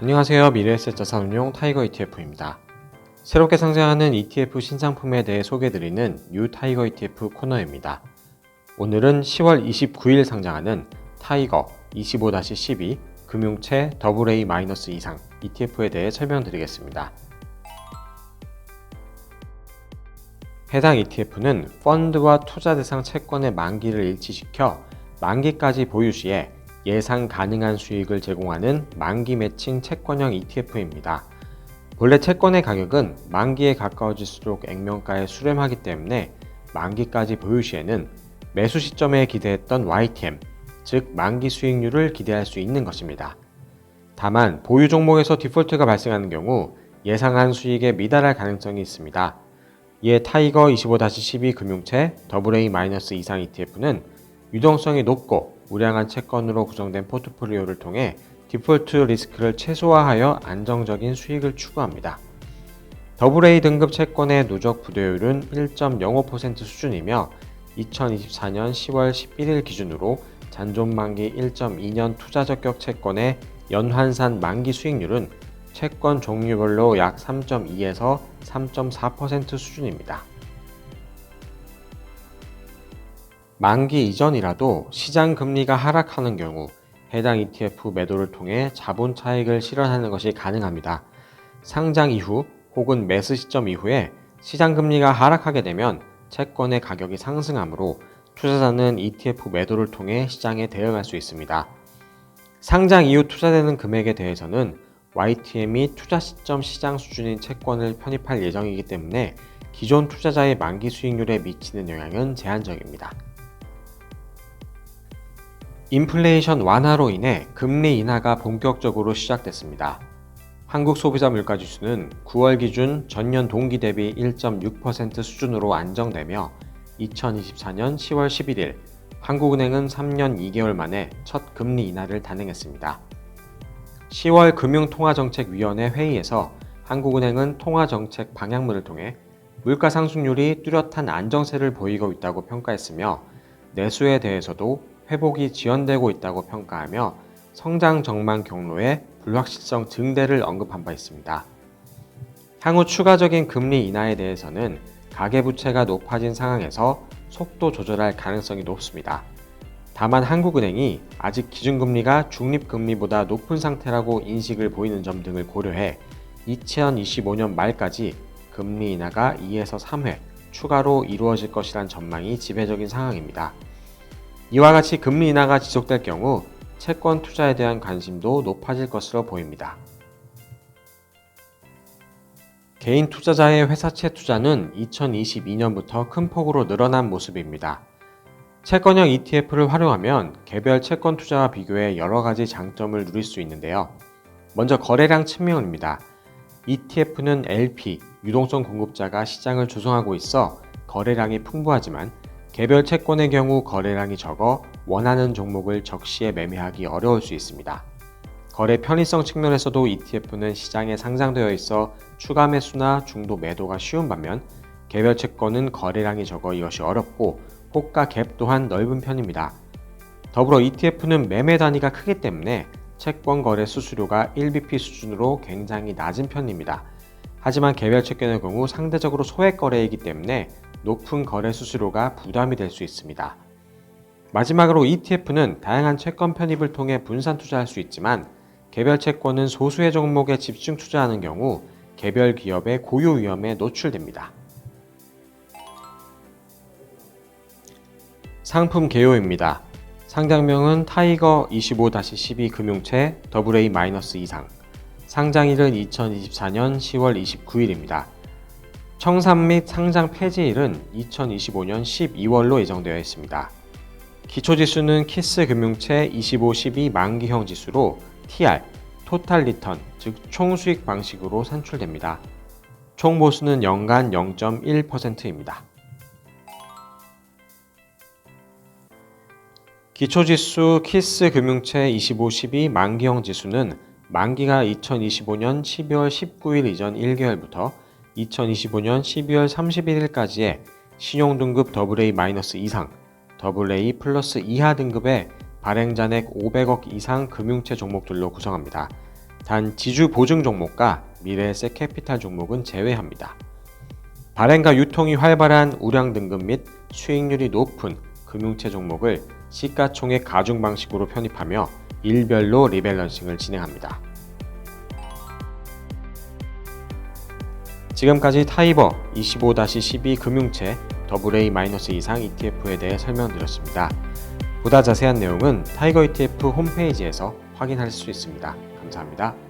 안녕하세요. 미래에셋 자산운용 타이거 ETF입니다. 새롭게 상장하는 ETF 신상품에 대해 소개해드리는 뉴 타이거 ETF 코너입니다. 오늘은 10월 29일 상장하는 타이거 25-12 금융채 AA- ETF에 대해 설명드리겠습니다. 해당 ETF는 펀드와 투자대상 채권의 만기를 일치시켜 만기까지 보유 시에 예상 가능한 수익을 제공하는 만기 매칭 채권형 ETF입니다. 본래 채권의 가격은 만기에 가까워질수록 액면가에 수렴하기 때문에 만기까지 보유 시에는 매수 시점에 기대했던 YTM, 즉 만기 수익률을 기대할 수 있는 것입니다. 다만 보유 종목에서 디폴트가 발생하는 경우 예상한 수익에 미달할 가능성이 있습니다. 이에 타이거 25-12 금융채 AA- ETF는 유동성이 높고 우량한 채권으로 구성된 포트폴리오를 통해 디폴트 리스크를 최소화하여 안정적인 수익을 추구합니다. AA 등급 채권의 누적 부대율은 1.05% 수준이며 2024년 10월 11일 기준으로 잔존 만기 1.2년 투자 적격 채권의 연환산 만기 수익률은 채권 종류별로 약 3.2에서 3.4% 수준입니다. 만기 이전이라도 시장 금리가 하락하는 경우 해당 ETF 매도를 통해 자본 차익을 실현하는 것이 가능합니다. 상장 이후 혹은 매수 시점 이후에 시장 금리가 하락하게 되면 채권의 가격이 상승하므로 투자자는 ETF 매도를 통해 시장에 대응할 수 있습니다. 상장 이후 투자되는 금액에 대해서는 YTM이 투자 시점 시장 수준인 채권을 편입할 예정이기 때문에 기존 투자자의 만기 수익률에 미치는 영향은 제한적입니다. 인플레이션 완화로 인해 금리 인하가 본격적으로 시작됐습니다. 한국 소비자 물가지수는 9월 기준 전년 동기 대비 1.6% 수준으로 안정되며 2024년 10월 11일 한국은행은 3년 2개월 만에 첫 금리 인하를 단행했습니다. 10월 금융통화정책위원회 회의에서 한국은행은 통화정책 방향문을 통해 물가 상승률이 뚜렷한 안정세를 보이고 있다고 평가했으며 내수에 대해서도 회복이 지연되고 있다고 평가하며 성장 전망 경로의 불확실성 증대를 언급한 바 있습니다. 향후 추가적인 금리 인하에 대해서는 가계부채가 높아진 상황에서 속도 조절할 가능성이 높습니다. 다만 한국은행이 아직 기준금리가 중립금리보다 높은 상태라고 인식을 보이는 점 등을 고려해 2025년 말까지 금리 인하가 2에서 3회 추가로 이루어질 것이란 전망이 지배적인 상황입니다. 이와 같이 금리 인하가 지속될 경우 채권 투자에 대한 관심도 높아질 것으로 보입니다. 개인 투자자의 회사채 투자는 2022년부터 큰 폭으로 늘어난 모습입니다. 채권형 ETF를 활용하면 개별 채권 투자와 비교해 여러 가지 장점을 누릴 수 있는데요. 먼저 거래량 측면입니다. ETF는 LP, 유동성 공급자가 시장을 조성하고 있어 거래량이 풍부하지만 개별 채권의 경우 거래량이 적어 원하는 종목을 적시에 매매하기 어려울 수 있습니다. 거래 편의성 측면에서도 ETF는 시장에 상장되어 있어 추가 매수나 중도 매도가 쉬운 반면 개별 채권은 거래량이 적어 이것이 어렵고 호가 갭 또한 넓은 편입니다. 더불어 ETF는 매매 단위가 크기 때문에 채권 거래 수수료가 1bp 수준으로 굉장히 낮은 편입니다. 하지만 개별 채권의 경우 상대적으로 소액 거래이기 때문에 높은 거래 수수료가 부담이 될 수 있습니다. 마지막으로 ETF는 다양한 채권 편입을 통해 분산 투자할 수 있지만 개별 채권은 소수의 종목에 집중 투자하는 경우 개별 기업의 고유 위험에 노출됩니다. 상품 개요입니다. 상장명은 타이거 25-12 금융채 AA- 상장일은 2024년 10월 29일입니다. 청산 및 상장 폐지일은 2025년 12월로 예정되어 있습니다. 기초지수는 키스금융채 25-12 만기형 지수로 TR, 토탈 리턴, 즉 총수익 방식으로 산출됩니다. 총 보수는 연간 0.1%입니다. 기초지수 키스금융채 25-12 만기형 지수는 만기가 2025년 12월 19일 이전 1개월부터 2025년 12월 31일까지의 신용등급 AA- 이상, AA 플러스 이하 등급의 발행잔액 500억 이상 금융채 종목들로 구성합니다. 단 지주 보증 종목과 미래에셋 캐피탈 종목은 제외합니다. 발행과 유통이 활발한 우량 등급 및 수익률이 높은 금융채 종목을 시가총액 가중 방식으로 편입하며 일별로 리밸런싱을 진행합니다. 지금까지 타이버 25-12 금융채 AA- 이상 ETF에 대해 설명드렸습니다. 보다 자세한 내용은 타이거 ETF 홈페이지에서 확인할 수 있습니다. 감사합니다.